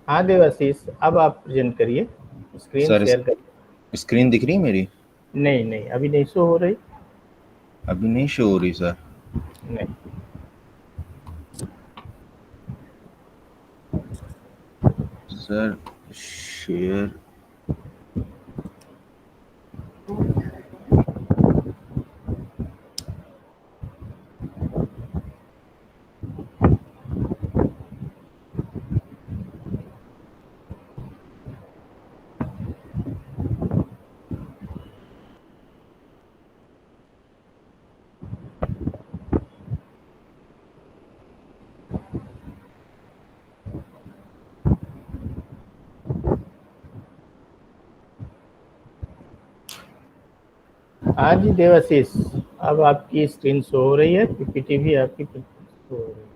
हाँ देवाशीष, अब आप प्रेजेंट करिए, स्क्रीन सर शेयर करिए। स्क्रीन दिख रही है मेरी? नहीं नहीं, अभी नहीं शो हो रही। अभी नहीं शो हो रही सर। नहीं। Sir share. हाँ जी देवाशीष, अब आपकी स्क्रीन शो हो रही है, पीपीटी भी आपकी शो हो रही है।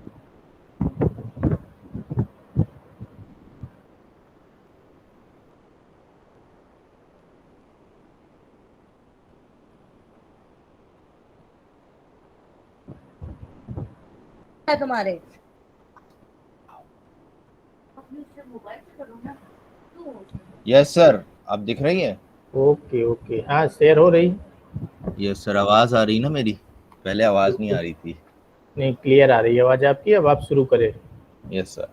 है तुम्हारे। यस सर, आप दिख रही है? ओके ओके, हाँ शेयर हो रही। यस सर, आवाज आ रही ना मेरी? पहले आवाज नहीं बिल्कुल। आ रही थी। नहीं, क्लियर आ रही है आवाज़ आपकी, अब आप शुरू करें। Yes sir.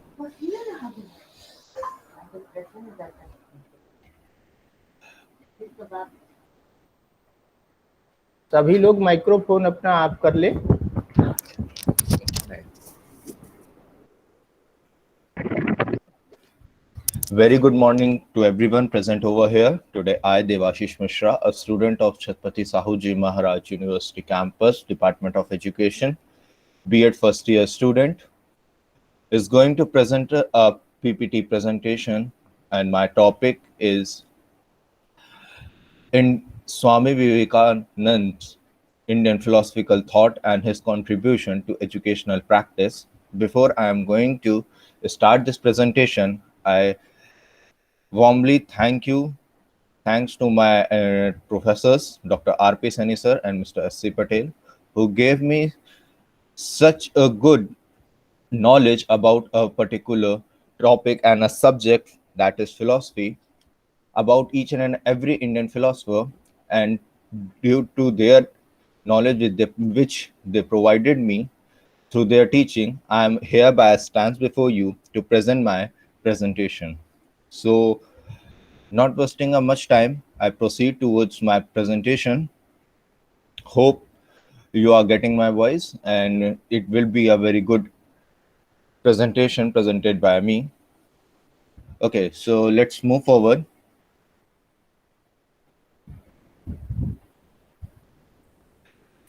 सभी लोग माइक्रोफोन अपना आप कर ले। Very good morning to everyone present over here. Today, I, Devashish Mishra, a student of Chhatrapati Sahuji Maharaj University campus, Department of Education, B.Ed first year student, is going to present a PPT presentation, and my topic is in Swami Vivekananda's Indian philosophical thought and his contribution to educational practice. Before I am going to start this presentation, I warmly thanks to my professors, Dr. R.P. Sani sir and Mr. S.C. Patel, who gave me such a good knowledge about a particular topic and a subject, that is philosophy, about each and every Indian philosopher. And due to their knowledge which they provided me through their teaching, I am hereby stands before you to present my presentation. So, not wasting much time, I proceed towards my presentation. Hope you are getting my voice, and it will be a very good presentation presented by me. Okay, so let's move forward.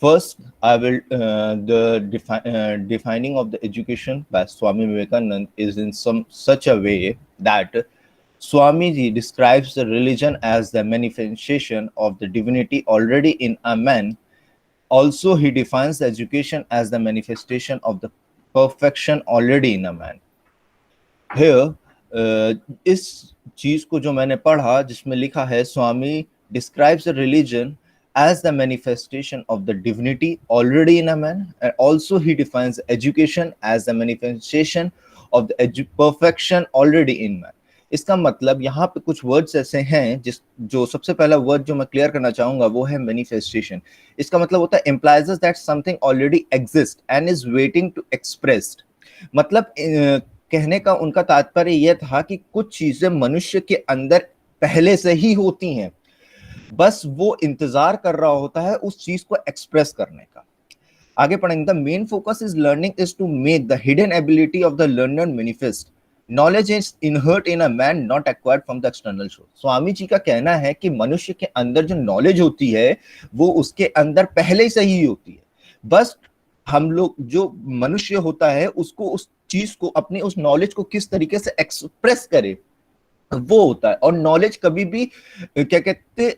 First, I will defining of the education by Swami Vivekananda is in such a way that Swamiji describes the religion as the manifestation of the divinity already in a man. Also, he defines the education as the manifestation of the perfection already in a man. Here, इस चीज को जो मैंने पढ़ा जिसमें लिखा है स्वामी describes the religion as the manifestation of the divinity already in a man, and also he defines education as the manifestation of the perfection already in man. इसका मतलब यहाँ पे कुछ वर्ड्स ऐसे हैं जो सबसे पहला वर्ड जो मैं क्लियर करना चाहूंगा वो है मैनिफेस्टेशन. इसका मतलब होता है implies that something already exists and is waiting to expressed. मतलब कहने का उनका तात्पर्य यह था कि कुछ चीजें मनुष्य के अंदर पहले से ही होती हैं, बस वो इंतजार कर रहा होता है उस चीज को एक्सप्रेस करने का. आगे पढ़ेंगे. The main focus is learning is to make the hidden ability of the learner manifest. Knowledge is inherent in a man, not acquired from the external source. Swami ji का कहना है कि मनुष्य के अंदर जो नॉलेज होती है वो उसके अंदर पहले से ही होती है, बस हम लोग जो मनुष्य होता है उसको उस चीज को अपने उस नॉलेज को किस तरीके से एक्सप्रेस करे वो होता है. और नॉलेज कभी भी क्या कहते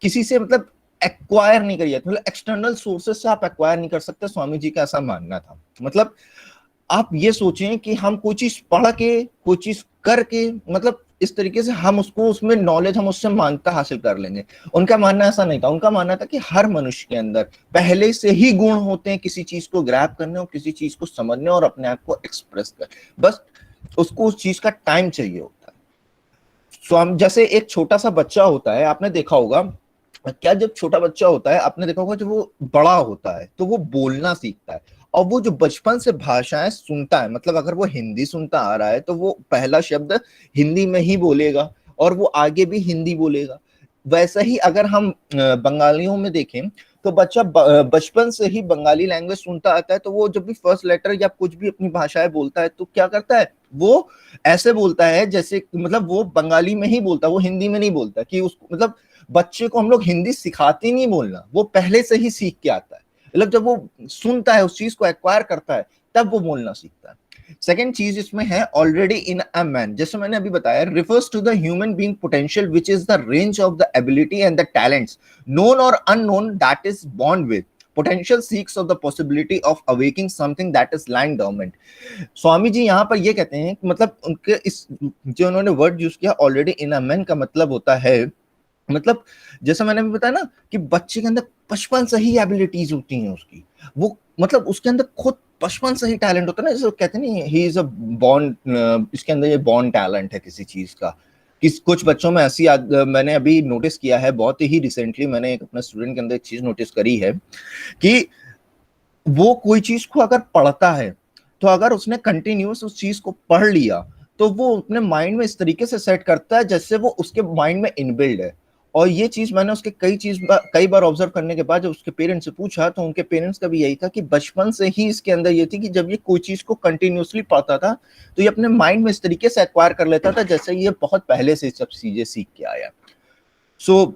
किसी से मतलब एक्वायर नहीं करी जाती, मतलब एक्सटर्नल सोर्सेस से आप एक्वायर नहीं कर सकते. स्वामी जी का ऐसा मानना था. मतलब आप ये सोचें कि हम कोई चीज पढ़ के कोई चीज करके मतलब इस तरीके से हम उसको उसमें नॉलेज हम उससे मानता हासिल कर लेंगे. उनका मानना ऐसा नहीं था. उनका मानना था कि हर मनुष्य के अंदर पहले से ही गुण होते हैं किसी चीज को ग्रैब करने और किसी चीज को समझने और अपने आप को एक्सप्रेस कर. बस उसको उस चीज का टाइम चाहिए होता है। स्वामी जैसे एक छोटा सा बच्चा होता है, आपने देखा होगा क्या, जब छोटा बच्चा होता है आपने देखा होगा, जब वो बड़ा होता है तो वो बोलना सीखता है, और वो जो बचपन से भाषाएं सुनता है, मतलब अगर वो हिंदी सुनता आ रहा है तो वो पहला शब्द हिंदी में ही बोलेगा और वो आगे भी हिंदी बोलेगा। वैसा ही अगर हम बंगालियों में देखें तो बच्चा बचपन से ही बंगाली लैंग्वेज सुनता आता है, तो वो जब भी फर्स्ट लेटर या कुछ भी अपनी भाषाएं बोलता है तो क्या करता है, वो ऐसे बोलता है जैसे मतलब वो बंगाली में ही बोलता है, वो हिंदी में नहीं बोलता। कि उसको मतलब बच्चे को हम लोग हिंदी सिखाते नहीं बोलना, वो पहले से ही सीख के आता है। मतलब जब वो सुनता है, उस चीज को एक्वायर करता है, तब वो बोलना सीखता है। सेकेंड चीज इसमें है ऑलरेडी इन अ मैन, जैसे मैंने अभी बताया, refers to the human being potential which is the range of the ability and the talents known or unknown that is born with. Potential seeks of the possibility of awakening something that is lying dormant. Swami ji यहाँ पर ये कहते हैं कि मतलब उनके इस जो उन्होंने वर्ड यूज किया ऑलरेडी इन अ मैन का मतलब होता है, मतलब जैसे मैंने भी बताया ना कि बच्चे के अंदर बचपन से ही एबिलिटीज होती हैं उसकी, वो मतलब उसके अंदर खुद बचपन से ही टैलेंट होता है ना, जैसे कहते नहीं ही इज अ बॉर्न, इसके अंदर ये बॉर्न टैलेंट है किसी चीज का। कुछ बच्चों में ऐसी मैंने अभी नोटिस किया है, बहुत ही रिसेंटली मैंने एक अपने स्टूडेंट के अंदर एक चीज नोटिस करी है कि वो कोई चीज को अगर पढ़ता है तो अगर उसने कंटिन्यूस उस चीज को पढ़ लिया तो वो अपने माइंड में इस तरीके से सेट करता है जैसे वो उसके माइंड में इनबिल्ड है। और ये चीज मैंने उसके कई बार ऑब्जर्व करने के बाद जब उसके पेरेंट्स से पूछा तो उनके पेरेंट्स का भी यही था कि बचपन से ही इसके अंदर ये थी कि जब ये कोई चीज को कंटिन्यूसली पढ़ता था तो ये अपने माइंड में इस तरीके से एक्वायर कर लेता था जैसे ये बहुत पहले से सब चीजें सीख के आया। सो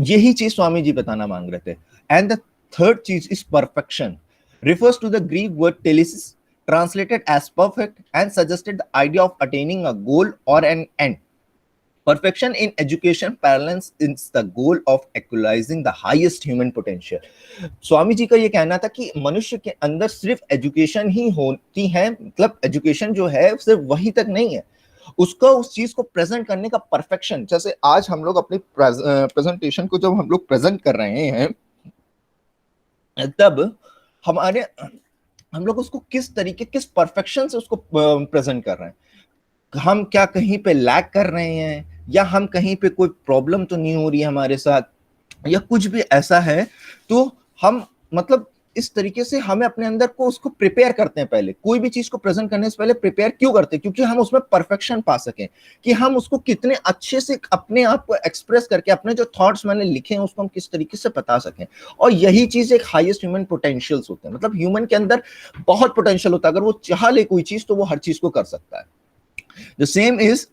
यही चीज स्वामी जी बताना मांग रहे थे। एंड द थर्ड चीज is perfection, refers to the Greek word telesis, translated as perfect, and suggested the idea of attaining a goal or an end. Perfection in education parlance is the goal of actualizing the highest human potential. स्वामी जी का ये कहना था कि मनुष्य के अंदर सिर्फ education ही होती है, मतलब एजुकेशन जो है सिर्फ वही तक नहीं है, उसका उस चीज को प्रेजेंट करने का परफेक्शन। जैसे आज हम लोग अपनी प्रेजेंटेशन को जब हम लोग प्रेजेंट कर रहे हैं तब हमारे हम लोग उसको किस तरीके किस परफेक्शन से उसको प्रेजेंट कर रहे हैं, हम क्या कहीं पे लैग कर रहे हैं या हम कहीं पे कोई प्रॉब्लम तो नहीं हो रही है हमारे साथ या कुछ भी ऐसा है, तो हम मतलब इस तरीके से हमें अपने अंदर को उसको प्रिपेयर करते हैं। पहले कोई भी चीज को प्रेजेंट करने से पहले प्रिपेयर क्यों करते हैं, क्योंकि हम उसमें परफेक्शन पा सकें, कि हम उसको कितने अच्छे से अपने आप को एक्सप्रेस करके अपने जो थॉट्स मैंने लिखे हैं उसको हम किस तरीके से बता सकें। और यही चीज एक हाईएस्ट ह्यूमन पोटेंशियल्स होते हैं, मतलब ह्यूमन के अंदर बहुत पोटेंशियल होता है, अगर वो चाह ले कोई चीज तो वो हर चीज को कर सकता है। द सेम इज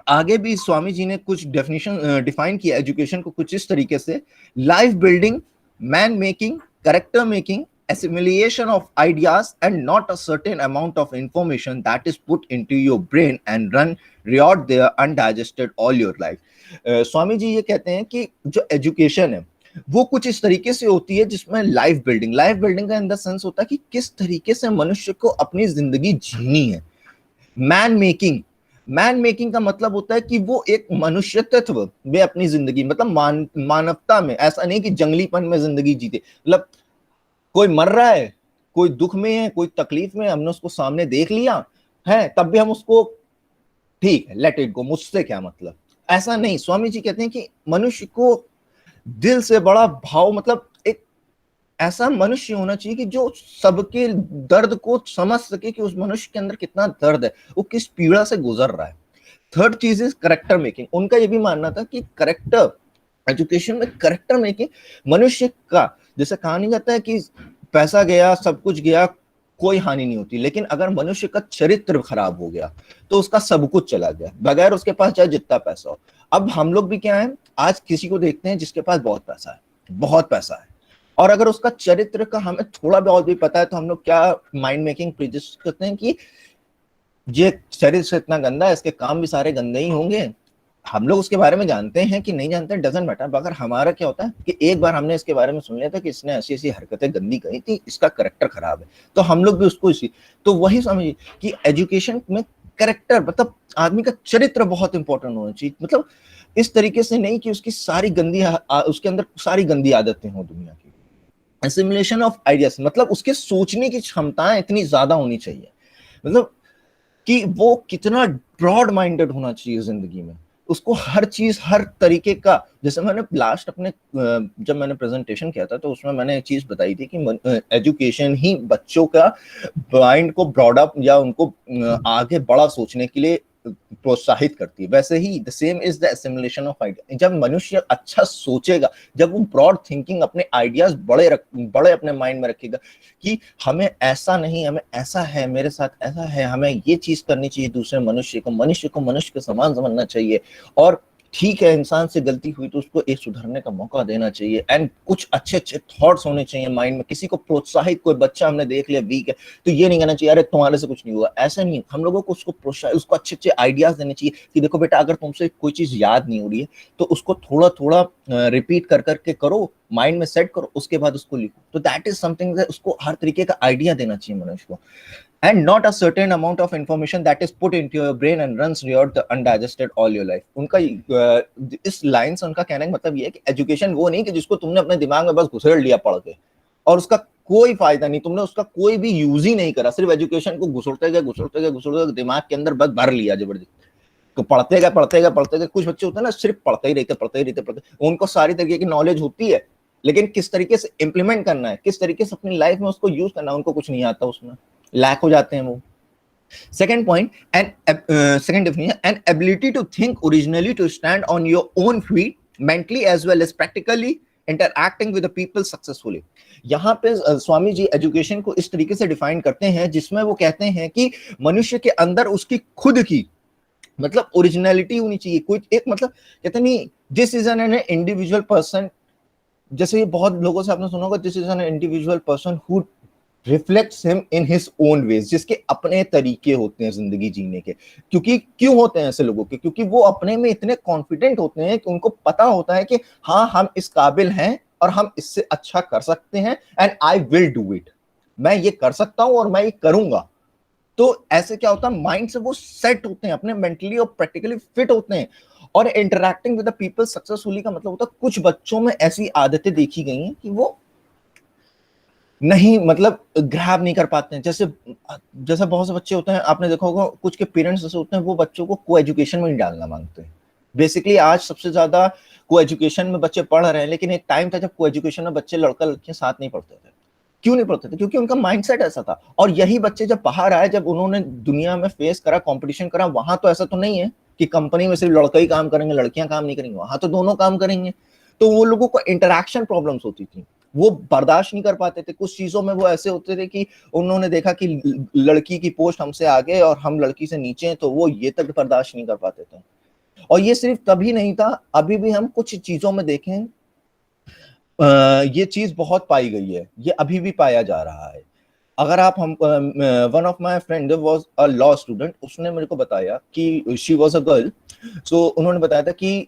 आगे भी स्वामी जी ने कुछ डेफिनेशन डिफाइन किया एजुकेशन को कुछ इस तरीके से, life building, man making, character making, assimilation of ideas and not a certain amount of information that is put into your brain and run riot there undigested all your life. स्वामी जी ये कहते हैं कि जो एजुकेशन है वो कुछ इस तरीके से होती है जिसमें लाइफ बिल्डिंग का इन द सेंस होता है कि किस तरीके से मनुष्य को अपनी जिंदगी जीनी है। मैन मेकिंग का मतलब होता है कि वो एक मनुष्य तत्व में अपनी जिंदगी मतलब मानवता में, ऐसा नहीं कि जंगलीपन में जिंदगी जीते, मतलब कोई मर रहा है, कोई दुख में है, कोई तकलीफ में, हमने उसको सामने देख लिया है तब भी हम उसको ठीक है लेट इट गो, मुझसे क्या मतलब, ऐसा नहीं। स्वामी जी कहते हैं कि मनुष्य को दिल से बड़ा भाव, मतलब एक ऐसा मनुष्य होना चाहिए कि जो सबके दर्द को समझ सके कि उस मनुष्य के अंदर कितना दर्द है, वो किस पीड़ा से गुजर रहा है। थर्ड चीज इज करेक्टर मेकिंग, उनका ये भी मानना था कि करेक्टर एजुकेशन में करेक्टर मेकिंग मनुष्य का, जैसे कहा नहीं जाता है कि पैसा गया सब कुछ गया कोई हानि नहीं होती, लेकिन अगर मनुष्य का चरित्र खराब हो गया तो उसका सब कुछ चला गया, बगैर उसके पास चाहे जितना पैसा हो। अब हम लोग भी क्या है, आज किसी को देखते हैं जिसके पास बहुत पैसा है और अगर उसका चरित्र का हमें थोड़ा बहुत भी पता है तो हम लोग क्या माइंड मेकिंग प्रिजस्ट करते हैं कि ये चरित्र इतना गंदा है, इसके काम भी सारे गंदे ही होंगे। हम लोग उसके बारे में जानते हैं कि नहीं जानते डजंट मैटर, मगर हमारा क्या होता है कि एक बार हमने इसके बारे में सुन लिया था कि इसने ऐसी ऐसी हरकतें गंदी करी थी, इसका करेक्टर खराब है, तो हम लोग भी उसको इसी, तो वही समझिए कि एजुकेशन में करेक्टर मतलब आदमी का चरित्र बहुत इंपॉर्टेंट होना चाहिए, मतलब इस तरीके से नहीं कि उसकी सारी गंदी उसके अंदर सारी गंदी आदतें हो दुनिया की। एसिमिलेशन ऑफ आइडियाज मतलब उसके सोचने की क्षमताएं इतनी ज्यादा होनी चाहिए, मतलब कि वो कितना ब्रॉड माइंडेड होना चाहिए जिंदगी में, उसको हर चीज हर तरीके का, जैसे मैंने लास्ट अपने जब मैंने प्रेजेंटेशन किया था तो उसमें मैंने एक चीज बताई थी कि एजुकेशन ही बच्चों का माइंड को ब्रॉड अप या उनको आगे बड़ा सोचने के लिए प्रोत्साहित करती है। वैसे ही the same is the assimilation of idea. जब मनुष्य अच्छा सोचेगा, जब वो ब्रॉड थिंकिंग अपने आइडियाज बड़े अपने माइंड में रखेगा कि हमें ऐसा नहीं, हमें ऐसा है, मेरे साथ ऐसा है, हमें ये चीज करनी चाहिए, दूसरे मनुष्य को मनुष्य के समान समझना चाहिए, और ठीक है इंसान से गलती हुई तो उसको एक सुधरने का मौका देना चाहिए, एंड कुछ अच्छे अच्छे थॉट्स होने चाहिए माइंड में। किसी को प्रोत्साहित, कोई बच्चा हमने देख लिया वीक है तो ये नहीं कहना चाहिए अरे तुम्हारे से कुछ नहीं हुआ, ऐसा नहीं। हम लोगों को उसको प्रोत्साहित, उसको अच्छे अच्छे आइडियाज देने चाहिए कि देखो बेटा अगर तुमसे कोई चीज याद नहीं हो रही है तो उसको थोड़ा थोड़ा रिपीट कर करके करो, माइंड में सेट करो, उसके बाद उसको लिखो। तो दैट इज समथिंग, उसको हर तरीके का आइडिया देना चाहिए मनुष्य को, and not a certain amount of information that is put into your brain and runs throughout the undigested all your life। उनका इस लाइन से उनका कहने का मतलब ये है कि एजुकेशन वो नहीं कि जिसको तुमने अपने दिमाग में बस घुसेड़ लिया पढ़ के और उसका कोई फायदा नहीं, तुमने उसका कोई भी यूज ही नहीं करा, सिर्फ एजुकेशन को घुसड़ते गए दिमाग के अंदर, बस भर लिया जबरदस्ती। तो पढ़ते गए। कुछ बच्चे होते हैं ना सिर्फ पढ़ते ही रहते, उनको सारी तरीके की नॉलेज होती है, लेकिन किस तरीके से इंप्लीमेंट करना है, किस तरीके से अपनी लाइफ में उसको यूज करना है, उनको कुछ नहीं आता, उसमें लैक हो जाते हैं वो। Second point, and second definition, an ability to think originally, to stand on your own feet, mentally as well as practically, interacting with the people successfully। यहाँ पे स्वामी जी एजुकेशन को इस तरीके से डिफाइन करते हैं जिसमें वो कहते हैं कि मनुष्य के अंदर उसकी खुद की मतलब ओरिजिनलिटी होनी चाहिए, कोई एक मतलब कहते नहीं, this is an individual person. जैसे ये बहुत लोगों से आपने सुना होगा, this is an individual person who reflects him in his own ways, जिसके अपने तरीके होते हैं जिंदगी जीने के। क्योंकि क्यों होते हैं ऐसे लोगों के? क्योंकि वो अपने में इतने कॉन्फिडेंट होते हैं कि उनको पता होता है कि हाँ हम इस काबिल हैं और हम इससे अच्छा कर सकते हैं, and I will do it, मैं ये कर सकता हूं और मैं ये करूंगा। तो ऐसे क्या होता है, माइंड से वो सेट होते हैं, अपने मेंटली और प्रैक्टिकली फिट होते हैं। और interacting with the people successfully का मतलब होता है कुछ बच्चों में ऐसी आदतें देखी गई हैं कि वो नहीं मतलब ग्रैब नहीं कर पाते हैं। जैसे जैसे बहुत से बच्चे होते हैं, आपने देखा होगा कुछ के पेरेंट्स जैसे होते हैं, वो बच्चों को को एजुकेशन में नहीं डालना मांगते हैं। बेसिकली आज सबसे ज्यादा को एजुकेशन में बच्चे पढ़ रहे हैं, लेकिन एक टाइम था जब को एजुकेशन में बच्चे लड़का लड़कियां साथ नहीं पढ़ते थे। क्यों नहीं पढ़ते थे? क्योंकि उनका माइंडसेट ऐसा था। और यही बच्चे जब बाहर आए, जब उन्होंने दुनिया में फेस करा, कंपटीशन करा, वहां तो ऐसा तो नहीं है कि कंपनी में सिर्फ लड़का ही काम करेंगे लड़कियां काम नहीं करेंगे, वहां तो दोनों काम करेंगे। तो वो लोगों को इंटरेक्शन प्रॉब्लम्स होती थी, वो बर्दाश्त नहीं कर पाते थे। कुछ चीजों में वो ऐसे होते थे कि उन्होंने देखा कि लड़की की पोस्ट हमसे आगे और हम लड़की से नीचे हैं, तो वो ये तक बर्दाश्त नहीं कर पाते थे। और ये सिर्फ तभी नहीं था, अभी भी हम कुछ चीजों में देखें ये चीज बहुत पाई गई है, ये अभी भी पाया जा रहा है। अगर आप हम one of my friend was a law student, उसने मेरे को बताया कि शी वाज अ गर्ल। सो उन्होंने बताया था कि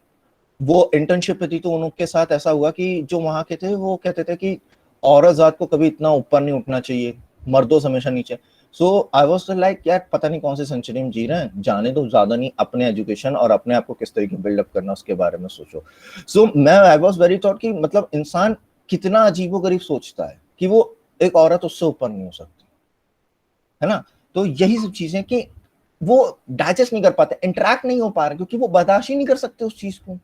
वो इंटर्नशिप पे थी, तो उनके साथ ऐसा हुआ कि जो वहां के थे वो कहते थे कि औरत जात को कभी इतना ऊपर नहीं उठना चाहिए, मर्दों से हमेशा नीचे। सो आई वाज लाइक यार पता नहीं कौन से सेंचुरी में जी रहे हैं, जाने दो, ज्यादा नहीं, अपने एजुकेशन और अपने आप को किस तरीके बिल्डअप करना उसके बारे में सोचो। सो मैं आई वाज वेरी थॉट कि मतलब इंसान कितना अजीबोगरीब सोचता है कि वो एक औरत उससे ऊपर नहीं हो सकती, है ना। तो यही सब चीजें कि वो डाइजेस्ट नहीं कर पाते, इंटरेक्ट नहीं हो पा रहे, क्योंकि वो बर्दाश्त ही नहीं कर सकते उस चीज को।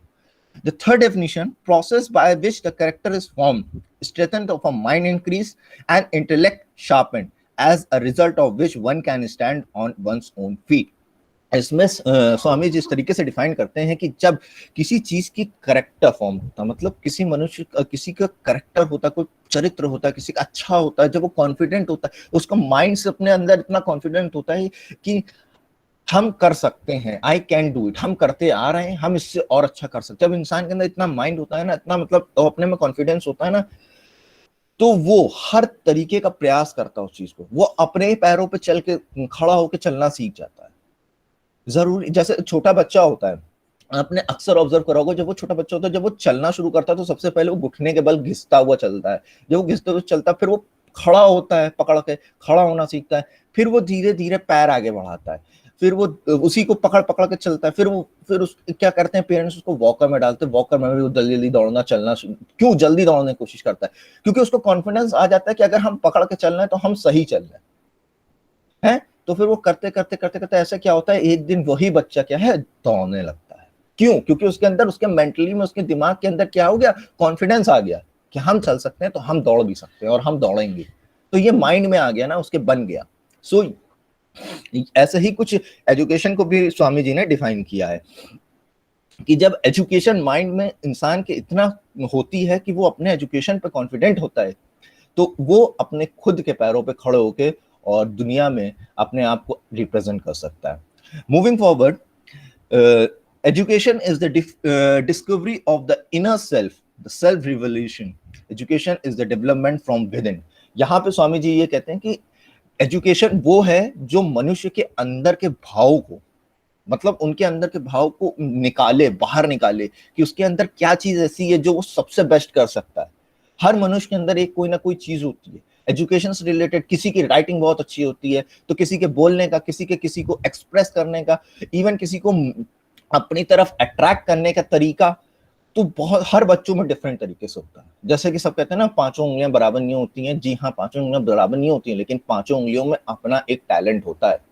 The third definition, process by which the character is formed, strength of a mind increase and intellect sharpened, as a result of which one can stand on one's own feet। इसमें स्वामी जी इस तरीके से डिफाइन करते हैं कि जब किसी चीज की करेक्टर फॉर्म होता, मतलब किसी मनुष्य किसी का करेक्टर होता, कोई चरित्र होता है किसी का अच्छा होता है, जब वो कॉन्फिडेंट होता है, उसका माइंड से अपने अंदर इतना कॉन्फिडेंट होता है कि हम कर सकते हैं, आई कैन डू इट, हम करते आ रहे हैं, हम इससे और अच्छा कर सकते हैं। जब इंसान के अंदर इतना माइंड होता है ना, इतना मतलब तो अपने में कॉन्फिडेंस होता है ना, तो वो हर तरीके का प्रयास करता है उस चीज को, वो अपने पैरों पे चल के खड़ा होकर चलना सीख जाता है। जरूरी जैसे छोटा बच्चा होता है, आपने अक्सर ऑब्जर्व करा होगा, जब वो छोटा बच्चा होता है, जब वो चलना शुरू करता है तो सबसे पहले वो घुटने के बल घिसता हुआ चलता है। जब वो घिसते हुए चलता है, फिर वो खड़ा होता है, पकड़ के खड़ा होना सीखता है, फिर वो धीरे धीरे पैर आगे बढ़ाता है, फिर वो उसी को पकड़ पकड़ के चलता है, फिर उस क्या करते हैं पेरेंट्स, उसको वॉकर में डालते हैं, वॉकर में भी वो जल्दी जल्दी दौड़ना चलना, क्यों जल्दी दौड़ने की कोशिश करता है? क्योंकि उसको कॉन्फिडेंस आ जाता है कि अगर हम पकड़ के चल रहे हैं तो हम सही चल रहे हैं। तो फिर वो करते करते करते करते ऐसा क्या होता है, एक दिन वही बच्चा क्या है, दौड़ने लगता है। क्यों? क्योंकि उसके अंदर, उसके मेंटली में, उसके दिमाग के अंदर क्या हो गया, कॉन्फिडेंस आ गया कि हम चल सकते हैं तो हम दौड़ भी सकते हैं और हम दौड़ेंगे। तो ये माइंड में आ गया ना, उसके बन गया। सो ऐसे ही कुछ एजुकेशन को भी स्वामी जी ने डिफाइन किया है कि जब एजुकेशन माइंड में इंसान के इतना होती है कि वो अपने एजुकेशन पे कॉन्फिडेंट होता है, तो वो अपने खुद के पैरों पे खड़े होके और दुनिया में अपने आप को रिप्रेजेंट कर सकता है। Moving forward, education is the discovery of the inner self, the self revolution. Education is the development from with in. यहाँ पे स्वामी जी ये कहते हैं कि एजुकेशन वो है जो मनुष्य के अंदर के भाव को, मतलब उनके अंदर के भाव को निकाले, बाहर निकाले कि उसके अंदर क्या चीज ऐसी है जो वो सबसे बेस्ट कर सकता है। हर मनुष्य के अंदर एक कोई ना कोई चीज होती है एजुकेशन से रिलेटेड। किसी की राइटिंग बहुत अच्छी होती है, तो किसी के बोलने का, किसी को एक्सप्रेस करने का, इवन किसी को अपनी तरफ अट्रैक्ट करने का तरीका, तो बहुत हर बच्चों में डिफरेंट तरीके से होता है। जैसे कि सब कहते हैं ना, पांचों उंगलियां बराबर नहीं होती हैं। जी हाँ, पांचों उंगलियां बराबर नहीं होती हैं, लेकिन पांचों उंगलियों में अपना एक टैलेंट होता है।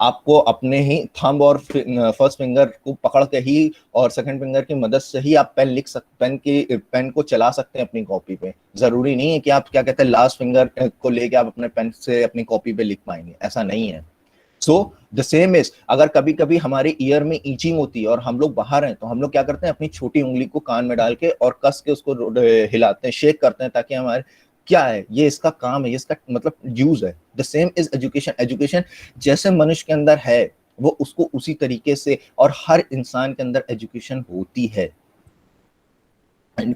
आपको अपने ही थंब और फर्स्ट फिंगर को पकड़ के ही और सेकंड फिंगर की मदद से ही आप पेन को चला सकते हैं अपनी कॉपी पे। जरूरी नहीं है कि आप क्या कहते हैं लास्ट फिंगर को लेके आप अपने पेन से अपनी कॉपी पे लिख पाएंगे, ऐसा नहीं है। सो द सेम इज, अगर कभी कभी हमारे ईयर में ईचिंग होती है और हम लोग बाहर हैं, तो हम लोग क्या करते हैं, अपनी छोटी उंगली को कान में डाल के और कस के उसको हिलाते हैं, शेक करते हैं, ताकि हमारे क्या है, ये इसका काम है, ये इसका मतलब यूज है। The same is education. Education जैसे मनुष्य के अंदर है, वो उसको उसी तरीके से, और हर इंसान के अंदर एजुकेशन होती है।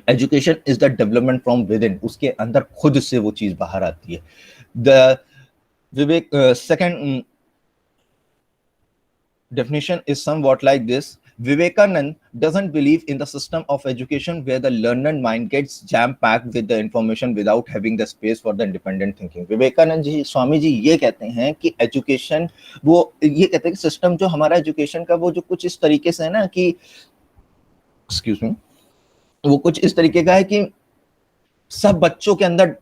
Education is the development from with in. उसके अंदर खुद से वो चीज बाहर आती है। The Vivek second definition is somewhat like this. Vivekanand doesn't believe in the system of education where the learned mind gets jam-packed with the information without having the space for the independent thinking. Vivekananda ji, Swami ji ये कहते हैं कि education, वो ये कहते हैं कि system जो हमारा एजुकेशन का, वो जो कुछ इस तरीके से है ना कि, एक्सक्यूज मी, वो कुछ इस तरीके का है कि सब बच्चों के अंदर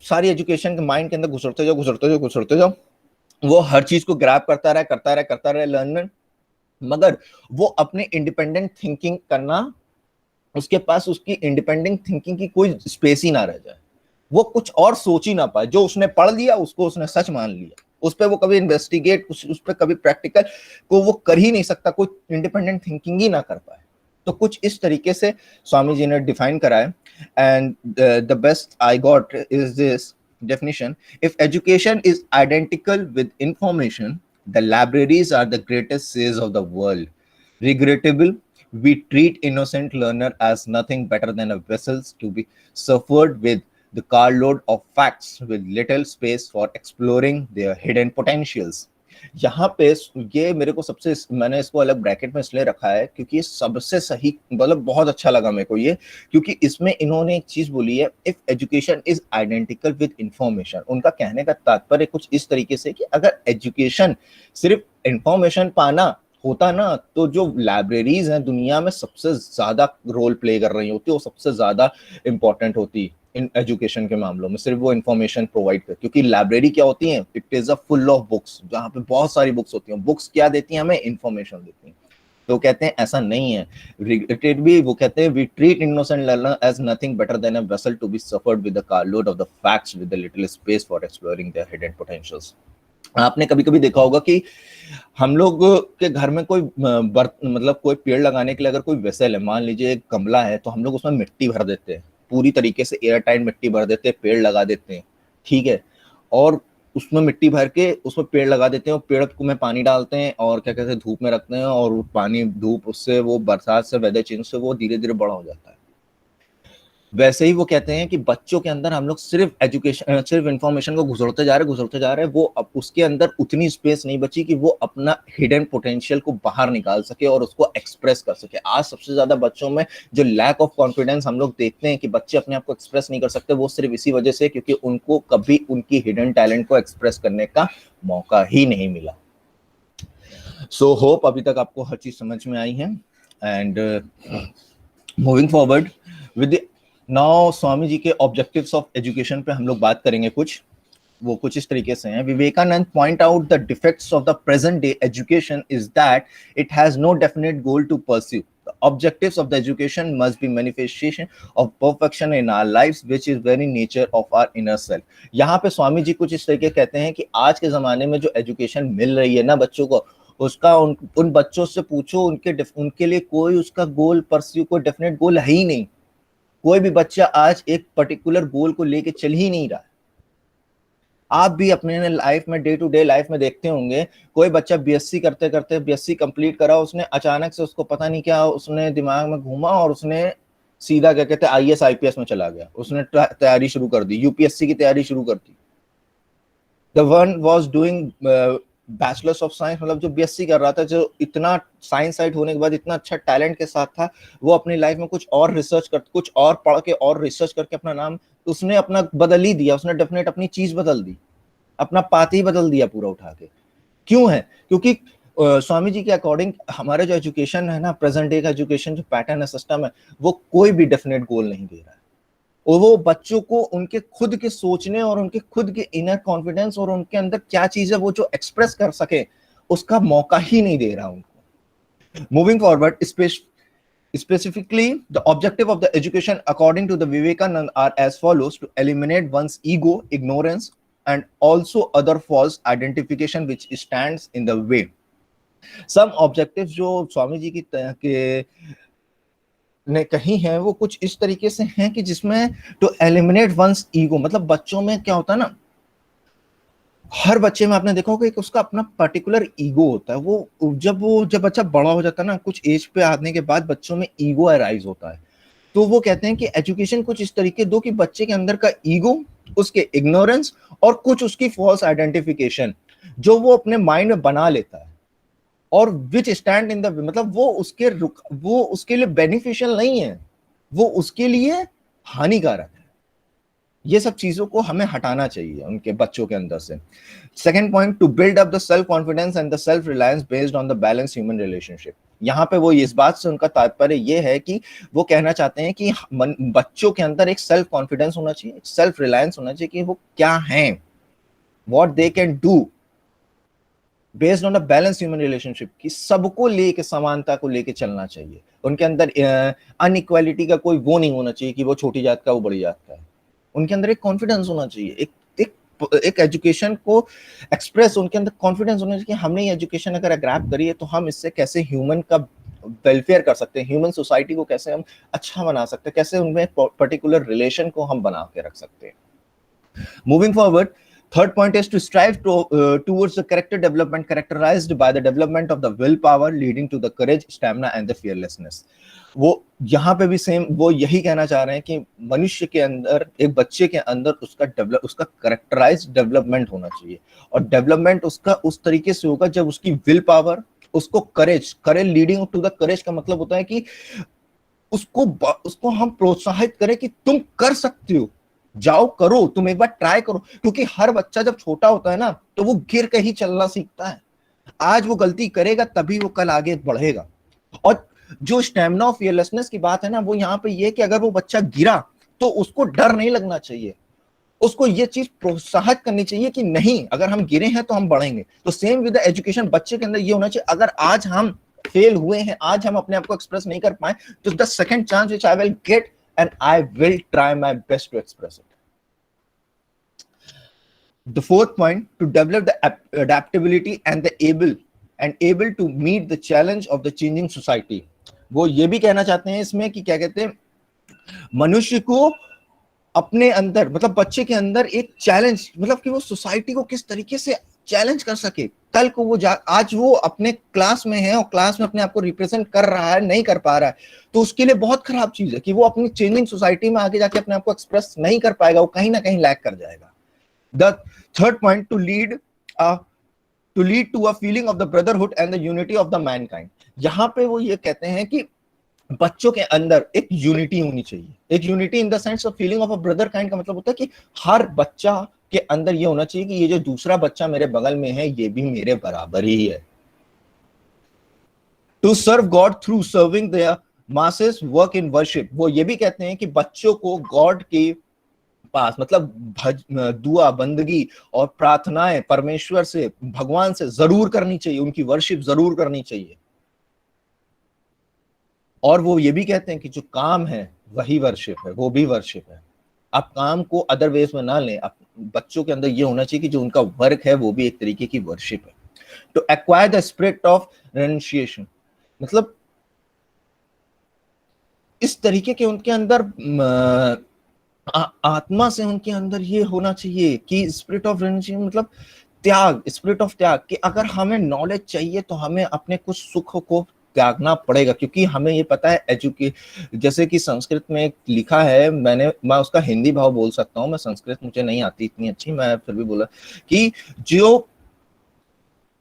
सारी एजुकेशन के माइंड के अंदर घुसरते जाओ, वो हर चीज को ग्रैब करता रहे लर्नर, मगर वो अपने इंडिपेंडेंट थिंकिंग करना, उसके पास उसकी इंडिपेंडेंट थिंकिंग की कोई स्पेस ही ना रह जाए। वो कुछ और सोच ही ना पाए। जो उसने पढ़ लिया उसको उसने सच मान लिया, उस पर वो कभी इन्वेस्टिगेट, उस पर कभी प्रैक्टिकल को वो कर ही नहीं सकता, कोई इंडिपेंडेंट थिंकिंग ही ना कर पाए। तो कुछ इस तरीके से स्वामी जी ने डिफाइन करा है। And the best I got is this definition: if education is identical with information, the libraries are the greatest sages of the world. Regrettable, we treat innocent learner as nothing better than a vessels to be suffered with the carload of facts with little space for exploring their hidden potentials. यहाँ पे ये मेरे को सबसे, मैंने इसको अलग bracket में इसलिए रखा है क्योंकि ये सबसे सही, मतलब बहुत अच्छा लगा मेरे को ये, क्योंकि इसमें इन्होंने एक चीज बोली है, if education is identical with information. उनका कहने का तात्पर्य कुछ इस तरीके से कि अगर एजुकेशन सिर्फ इंफॉर्मेशन पाना होता ना, तो जो लाइब्रेरीज हैं दुनिया में सबसे ज्यादा रोल प्ले कर रही होती, वो सबसे ज्यादा इंपॉर्टेंट होती इन एजुकेशन के मामलों में, सिर्फ वो इंफॉर्मेशन प्रोवाइड कर। क्योंकि लाइब्रेरी क्या होती है, it is a full of books, जहाँ पे बहुत सारी बुक्स होती हैं। बुक्स क्या देती हैं हमें, इंफॉर्मेशन देती हैं। तो कहते हैं ऐसा नहीं है। रिलेटेड भी वो कहते हैं, we treat innocent learner as nothing better than a vessel to be stuffed with the carload of the facts with the little space for exploring their hidden potentials. आपने कभी कभी देखा होगा कि हम लोग के घर में कोई मतलब कोई पेड़ लगाने के लिए अगर कोई वेसल है, मान लीजिए एक गमला है, तो हम लोग उसमें मिट्टी भर देते हैं, पूरी तरीके से एयर टाइट मिट्टी भर देते हैं, पेड़ लगा देते हैं, ठीक है। और उसमें मिट्टी भर के उसमें पेड़ लगा देते हैं, और पेड़ को में पानी डालते हैं और क्या कहते हैं धूप में रखते हैं, और पानी धूप उससे, वो बरसात से, वेदर चेंज से वो धीरे धीरे बड़ा हो जाता है। वैसे ही वो कहते हैं कि बच्चों के अंदर हम लोग सिर्फ एजुकेशन, सिर्फ इंफॉर्मेशन को घुसड़ते जा रहे हैं, वो अब उसके अंदर उतनी स्पेस नहीं बची कि वो अपना हिडन पोटेंशियल को बाहर निकाल सके और उसको एक्सप्रेस कर सके। आज सबसे ज्यादा बच्चों में जो लैक ऑफ कॉन्फिडेंस हम लोग देखते हैं कि बच्चे अपने आप को एक्सप्रेस नहीं कर सकते, वो सिर्फ इसी वजह से क्योंकि उनको कभी उनकी हिडन टैलेंट को एक्सप्रेस करने का मौका ही नहीं मिला। सो होप अभी तक आपको हर चीज समझ में आई है। And moving forward with now, Swami ji के ऑब्जेक्टिव्स ऑफ एजुकेशन पे हम लोग बात करेंगे कुछ। वो कुछ इस तरीके से हैं. Vivekananda point out the defects of the present day education is that it has no definite goal to pursue. The objectives of the education must be manifestation of perfection in our lives, which is very nature of our inner self. यहाँ पे स्वामी जी कुछ इस तरीके कहते हैं कि आज के जमाने में जो एजुकेशन मिल रही है ना बच्चों को, उसका उन बच्चों से पूछो, उनके लिए कोई उसका गोल परस्यू, कोई डेफिनेट गोल है ही नहीं. कोई भी बच्चा आज एक पर्टिकुलर गोल को लेके चल ही नहीं रहा. आप भी अपने लाइफ में, डे टू डे लाइफ में देखते होंगे, कोई बच्चा बीएससी करते करते बीएससी कंप्लीट करा, उसने अचानक से उसको पता नहीं क्या उसने दिमाग में घूमा और उसने सीधा क्या कहते हैं आईएएस आईपीएस में चला गया. उसने तैयारी शुरू कर दी, यूपीएससी की तैयारी शुरू कर दी. The one was doing bachelors of science, मतलब जो बीएससी कर रहा था, जो इतना साइंस साइड होने के बाद इतना अच्छा टैलेंट के साथ था, वो अपनी लाइफ में कुछ और रिसर्च कर, कुछ और पढ़ के और रिसर्च करके अपना नाम उसने अपना बदल ही दिया. उसने डेफिनेट अपनी चीज बदल दी, अपना पात ही बदल दिया पूरा उठा के. क्यों है? क्योंकि स्वामी जी के अकॉर्डिंग हमारे जो एजुकेशन है ना, प्रेजेंट डे का एजुकेशन जो पैटर्न है, सिस्टम है, वो कोई भी डेफिनेट गोल नहीं दे रहा है. और वो बच्चों को उनके खुद के सोचने और उनके खुद के इनर कॉन्फिडेंस और उनके अंदर क्या चीज है वो जो एक्सप्रेस कर सके, उसका मौका ही नहीं दे रहा उनको. Moving forward, specifically the objective of the education according to the Vivekanand are as follows: to eliminate one's ego, ignorance, and also other false identification which stands in the way. Some objectives जो स्वामी जी के ने कही है वो कुछ इस तरीके से हैं कि जिसमें टू एलिमिनेट वंस ईगो, मतलब बच्चों में क्या होता है ना, हर बच्चे में आपने देखा होगा कि उसका अपना पर्टिकुलर ईगो होता है. वो जब बच्चा बड़ा हो जाता है ना, कुछ एज पे आने के बाद बच्चों में ईगो अराइज होता है. तो वो कहते हैं कि एजुकेशन कुछ इस तरीके दो कि बच्चे के अंदर का ईगो, उसके इग्नोरेंस और कुछ उसकी फॉल्स आइडेंटिफिकेशन जो वो अपने माइंड में बना लेता है, और विच स्टैंड इन द, मतलब वो उसके लिए बेनिफिशियल नहीं है, वो उसके लिए हानिकारक है. ये सब चीजों को हमें हटाना चाहिए उनके बच्चों के अंदर से. Second point, to build up the self confidence and the self reliance based on the balance human relationship. यहाँ पे वो इस बात से उनका तात्पर्य ये है कि वो कहना चाहते हैं कि बच्चों के अंदर एक सेल्फ कॉन्फिडेंस होना चाहिए, सेल्फ रिलायंस होना चाहिए कि वो क्या हैं, what they can do, based on a balance human relationship, कि सबको लेके, समानता को लेके चलना चाहिए. उनके अंदर अनइक्वालिटी का कोई वो नहीं होना चाहिए कि वो छोटी जात का वो बड़ी जात का है. उनके अंदर एक कॉन्फिडेंस होना चाहिए, एक एजुकेशन को एक्सप्रेस, उनके अंदर कॉन्फिडेंस होना चाहिए कि हमने ये एजुकेशन अगर ग्रैब करी है तो हम इससे कैसे ह्यूमन का वेलफेयर कर सकते हैं, ह्यूमन सोसाइटी को कैसे हम अच्छा बना सकते हैं, कैसे उनमें पर्टिकुलर रिलेशन को हम बना के रख सकते हैं. Moving forward, third point is to strive towards the character development characterized by the development of the willpower leading to the courage, stamina and the fearlessness. वो यहाँ पे भी सेम वो यही कहना चाह रहे हैं कि मनुष्य के अंदर, एक बच्चे के अंदर उसका करेक्टराइज्ड डेवलपमेंट होना चाहिए, और डेवलपमेंट उसका उस तरीके से होगा जब उसकी विल पावर, उसको करेज लीडिंग टू द करेज का मतलब होता है कि उसको हम प्रोत्साहित करें कि तुम कर सकते हो, जाओ करो, तुम एक बार ट्राई करो. क्योंकि हर बच्चा जब छोटा होता है ना तो वो गिर के ही चलना सीखता है. आज वो गलती करेगा तभी वो कल आगे बढ़ेगा. और जो स्टैमिना ऑफ फियरलेसनेस की बात है ना, वो यहाँ पे ये कि अगर वो बच्चा गिरा तो उसको डर नहीं लगना चाहिए, उसको ये चीज प्रोत्साहित करनी चाहिए कि नहीं, अगर हम गिरे हैं तो हम बढ़ेंगे. तो सेम विद द एजुकेशन, बच्चे के अंदर ये होना चाहिए, अगर आज हम फेल हुए हैं, आज हम अपने आप को एक्सप्रेस नहीं कर पाए, तो the second chance which I will get and I will try my best to express it. The fourth point, to develop the adaptability and able to meet the challenge of the changing society. वो ये भी कहना चाहते हैं इसमें कि क्या कहते हैं, मनुष्य को अपने अंदर, मतलब बच्चे के अंदर एक चैलेंज, मतलब कि वो सोसाइटी को किस तरीके से चैलेंज कर सके. कल को वो आज वो अपने क्लास में है और क्लास में अपने आप को रिप्रेजेंट कर रहा है, नहीं कर पा रहा है, तो उसके लिए बहुत खराब चीज है कि वो अपनी चेंजिंग सोसाइटी में आगे जाके अपने आप को एक्सप्रेस नहीं कर पाएगा, वो कहीं ना कहीं लैग कर जाएगा. The third point, to lead to a feeling of the brotherhood and the unity of the mankind. यहाँ पे वो ये कहते हैं कि बच्चों के अंदर एक यूनिटी होनी चाहिए, एक unity in the sense of feeling of a brother kind का मतलब होता है कि हर बच्चा के अंदर ये होना चाहिए कि ये जो दूसरा बच्चा मेरे बगल में है ये भी मेरे बराबर ही है. To serve God through serving the masses, work in worship. वो ये भी कहते हैं कि बच्चों को गॉड की पास, मतलब दुआ, बंदगी और प्रार्थनाएं परमेश्वर से, भगवान से जरूर करनी चाहिए, उनकी वर्शिप जरूर करनी चाहिए। और वो ये भी कहते हैं कि जो काम है वही वर्शिप है, वो भी वर्शिप है। आप काम को अदर वेज में ना लें, आप बच्चों के अंदर ये होना चाहिए कि जो उनका वर्क है वो भी एक तरीके की वर्शिप है। To acquire the spirit of renunciation, मतलब इस तरीके के उनके अंदर आत्मा से उनके अंदर ये होना चाहिए कि स्पिरिट ऑफ रेनुंशिएशन मतलब त्याग, स्पिरिट ऑफ त्याग, कि अगर हमें नॉलेज चाहिए तो हमें अपने कुछ सुख को त्यागना पड़ेगा, क्योंकि हमें ये पता है जैसे कि संस्कृत में एक लिखा है, मैं उसका हिंदी भाव बोल सकता हूँ, मैं संस्कृत मुझे नहीं आती इतनी अच्छी, मैं फिर भी बोला कि जो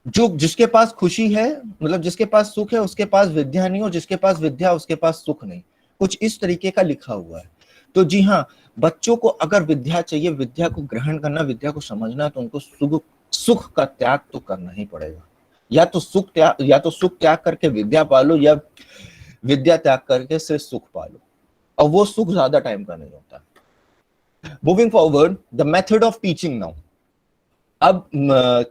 जो जिसके पास खुशी है, मतलब जिसके पास सुख है उसके पास विद्या नहीं, और जिसके पास विद्या उसके पास सुख नहीं, कुछ इस तरीके का लिखा हुआ है। तो जी हाँ, बच्चों को अगर विद्या चाहिए, विद्या को ग्रहण करना, विद्या को समझना, तो उनको सुख का त्याग तो करना ही पड़ेगा। या तो सुख त्याग करके विद्या पालो, या विद्या त्याग करके सिर्फ सुख पालो, और वो सुख ज्यादा टाइम का नहीं होता। Moving forward, the method of teaching now. अब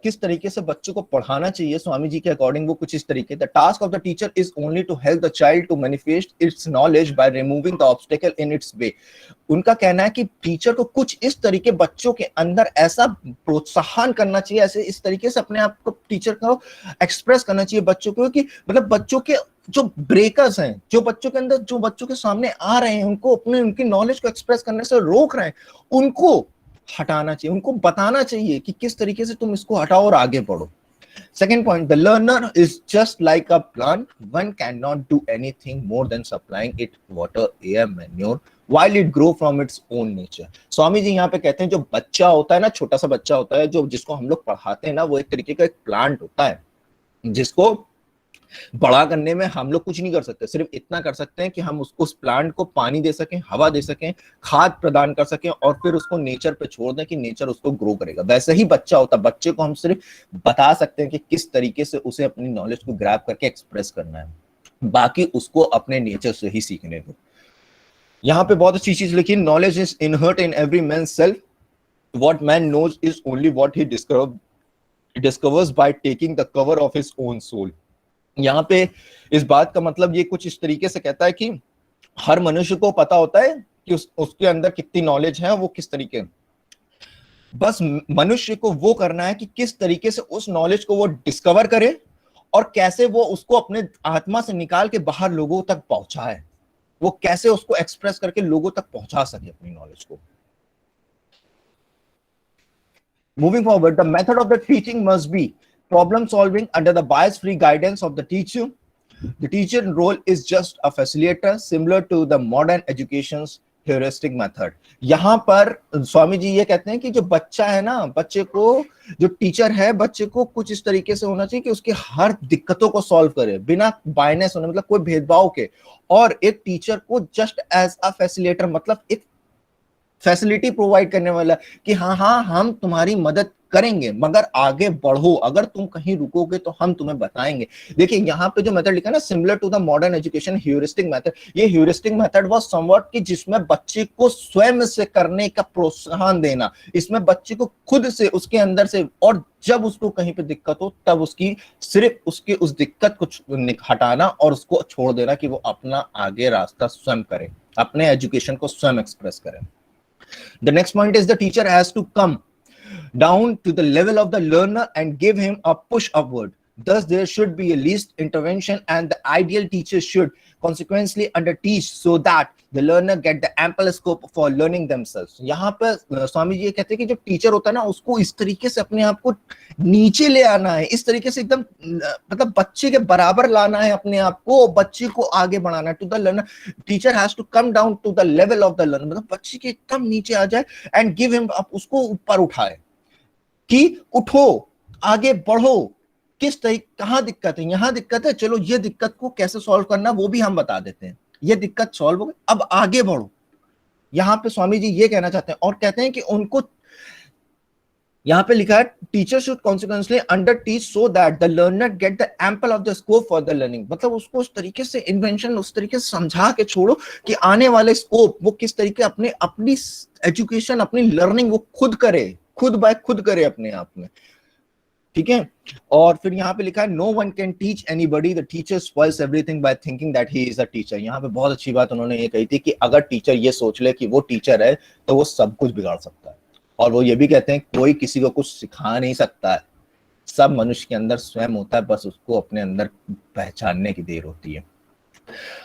किस तरीके से बच्चों को पढ़ाना चाहिए स्वामी जी के अकॉर्डिंग, वो कुछ इस तरीके, the task of the teacher is only to help the child to manifest its knowledge by removing the obstacle in its way. उनका कहना है कि टीचर को कुछ इस तरीके बच्चों के अंदर ऐसा प्रोत्साहन करना चाहिए, ऐसे इस तरीके से अपने आप को टीचर को एक्सप्रेस करना चाहिए बच्चों को, कि मतलब बच्चों के जो ब्रेकर्स हैं, जो बच्चों के अंदर, जो बच्चों के सामने आ रहे हैं, उनको उनकी नॉलेज को एक्सप्रेस करने से रोक रहे हैं, उनको हटाना चाहिए, उनको बताना चाहिए कि किस तरीके से तुम इसको हटाओ और आगे बढ़ो। Second point, the learner is just like a plant. One cannot do anything more than supplying it water, air, manure, while it grow from its own nature. Swami ji यहाँ पे कहते हैं जो बच्चा होता है ना, छोटा सा बच्चा होता है, जो जिसको हम लोग पढ़ाते हैं ना, वो एक तरीके का एक प्लांट होता है, जिसको बड़ा करने में हम लोग कुछ नहीं कर सकते, सिर्फ इतना कर सकते हैं कि हम उस प्लांट को पानी दे सकें, हवा दे सकें, खाद प्रदान कर सकें, और फिर उसको नेचर पे छोड़ दें कि नेचर उसको ग्रो करेगा। वैसे ही बच्चा होता है, बच्चे को हम सिर्फ बता सकते हैं कि किस तरीके से उसे अपनी नॉलेज को ग्रैब करके एक्सप्रेस करना है, बाकी उसको अपने नेचर से ही सीखने दो। यहाँ पे बहुत अच्छी चीज लिखी, knowledge is inherent in every man self, what man knows is only what he discovers by taking the cover of his own soul. यहाँ पे इस बात का मतलब ये कुछ इस तरीके से कहता है कि हर मनुष्य को पता होता है कि उसके अंदर कितनी नॉलेज है, वो किस तरीके, बस मनुष्य को वो करना है कि किस तरीके से उस नॉलेज को वो डिस्कवर करे और कैसे वो उसको अपने आत्मा से निकाल के बाहर लोगों तक पहुंचाए, वो कैसे उसको एक्सप्रेस करके लोगों तक पहुंचा सके अपनी नॉलेज को। Moving forward, the method of the teaching must be problem solving under the bias free guidance of the teacher. The teacher role is just a facilitator, similar to the modern education's heuristic method. यहाँ पर स्वामी जी ये कहते हैं कि जो बच्चा है ना, बच्चे को, जो टीचर है, बच्चे को कुछ इस तरीके से होना चाहिए कि उसकी हर दिक्कतों को सॉल्व करे बिना बायनेस होने, मतलब कोई भेदभाव के, और एक टीचर को जस्ट एज अ फैसिलिटेटर, मतलब एक फैसिलिटी प्रोवाइड करने वाला, कि हाँ हम तुम्हारी मदद करेंगे, मगर आगे बढ़ो, अगर तुम कहीं रुकोगे तो हम तुम्हें बताएंगे। देखिए यहाँ पे जो मेथड लिखा है ना, similar to the modern education heuristic method, ये ह्यूरिस्टिक मेथड वाज समवॉट कि जिसमें बच्चे को स्वयं से करने का प्रोत्साहन देना, इसमें बच्चे को खुद से, उसके अंदर से, और जब उसको कहीं पे दिक्कत हो तब उसकी सिर्फ उसकी उस दिक्कत को हटाना और उसको छोड़ देना कि वो अपना आगे रास्ता स्वयं करे, अपने एजुकेशन को स्वयं एक्सप्रेस करे। The next point is the teacher has to come down to the level of the learner and give him a push upward. Thus, there should be a least intervention, and the ideal teacher should consequently underteach so that the learner get the ample scope for learning themselves. यहाँ पे स्वामी जी ये कहते हैं कि जो teacher होता है ना, उसको इस तरीके से अपने आप को नीचे ले आना है, इस तरीके से एकदम मतलब बच्चे के बराबर लाना है अपने आप को, बच्चे को आगे बढ़ाना है। To the learner, teacher has to come down to the level of the learner, मतलब बच्चे के एकदम नीचे आ जाए, एंड गिव हिम, उसको ऊपर उठाए कि उठो, आगे बढ़ो, किस तरीके, कहाँ दिक्कत है, यहाँ दिक्कत है, चलो ये दिक्कत को कैसे सॉल्व करना वो भी हम बता देते हैं, ये दिक्कत सॉल्व हो गई, अब आगे बढ़ो। यहाँ पे स्वामी जी ये कहना चाहते हैं, और कहते हैं कि उनको यहाँ पे लिखा है teacher should consequently under teach so that the learner get the ample of the scope for the learning. मतलब उसको उस तरीके से इन्वेंशन उस तरीके से समझा के छोड़ो कि आने वाले स्कोप वो किस तरीके अपने अपनी एजुकेशन अपनी लर्निंग वो खुद करे, खुद बाय खुद करे अपने आप में, ठीक है। और फिर यहाँ पे लिखा है no one can teach anybody, the teacher spoils everything by thinking that he is a teacher. यहाँ पे बहुत अच्छी बात उन्होंने ये कही थी कि अगर टीचर ये सोच ले कि वो टीचर है तो वो सब कुछ बिगाड़ सकता है। और वो ये भी कहते हैं कोई किसी को कुछ सिखा नहीं सकता है, सब मनुष्य के अंदर स्वयं होता है, बस उसको अपने अंदर पहचानने की देर होती है।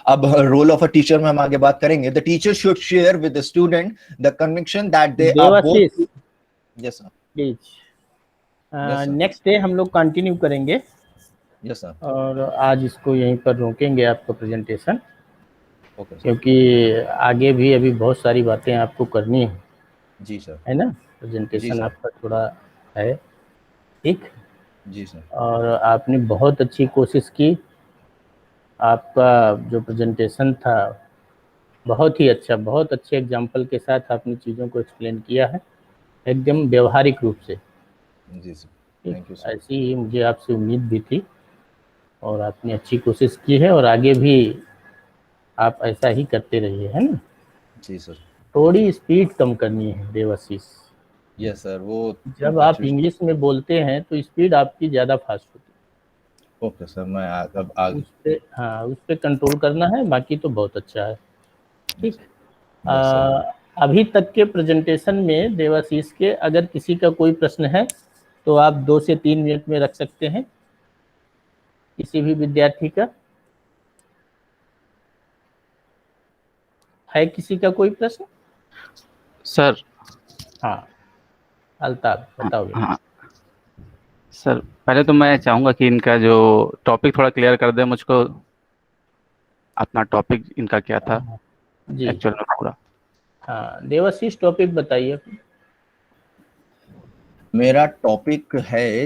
अब रोल ऑफ अ टीचर में हम आगे बात करेंगे। The teacher should share with the student the conviction that they are both. Debashish yes sir. Please, Yes, sir. Next day हम लोग कंटिन्यू करेंगे यस सर। और आज इसको यहीं पर रोकेंगे आपका प्रेजेंटेशन, ओके सर। क्योंकि आगे भी अभी बहुत सारी बातें आपको करनी है, जी सर। है ना। जी प्रेजेंटेशन सर। आपका थोड़ा है, ठीक। जी सर। और आपने बहुत अच्छी कोशिश की, आपका जो प्रेजेंटेशन था बहुत ही अच्छा, बहुत अच्छे एग्जाम्पल के साथ आपने चीज़ों को एक्सप्लेन किया है, एकदम व्यवहारिक रूप से। जी सर, ठीक, थैंक यू सर। ऐसी ही मुझे आपसे उम्मीद भी थी और आपने अच्छी कोशिश की है और आगे भी आप ऐसा ही करते रहिए, है ना। जी सर। थोड़ी स्पीड कम करनी है देवाशीष। यस सर, वो जब आप इंग्लिश में बोलते हैं तो स्पीड आपकी ज़्यादा फास्ट होती ओके सर, मैं अब है, आगे। उस पर हाँ उस पर कंट्रोल करना है, बाकी तो बहुत अच्छा है, ठीक। Yes sir. अभी तक के प्रेजेंटेशन में देवाशीष के अगर किसी का कोई प्रश्न है तो आप 2 से 3 मिनट में रख सकते हैं, किसी भी विद्यार्थी का है किसी का कोई प्रश्न? सर। हाँ अल्ताफ बताओ। हाँ सर, पहले तो मैं चाहूँगा कि इनका जो टॉपिक थोड़ा क्लियर कर दे मुझको, अपना टॉपिक इनका क्या था जी एक्चुअल में पूरा। हाँ देवाशीष टॉपिक बताइए। मेरा टॉपिक है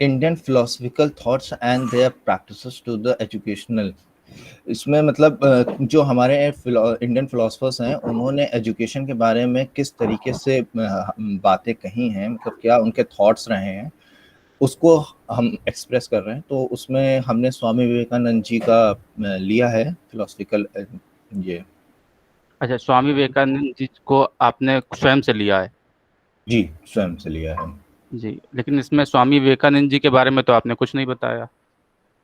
Indian philosophical thoughts and their practices to the educational. इसमें मतलब जो हमारे इंडियन फिलोसफर्स हैं उन्होंने एजुकेशन के बारे में किस तरीके से बातें कही हैं, मतलब क्या उनके थॉट्स रहे हैं, उसको हम एक्सप्रेस कर रहे हैं। तो उसमें हमने स्वामी विवेकानंद जी का लिया है फिलोसफिकल ये। अच्छा, स्वामी विवेकानंद जी को आपने स्वयं से लिया है? जी, स्वयं से लिया है जी, लेकिन इसमें स्वामी विवेकानंद जी के बारे में तो आपने कुछ नहीं बताया,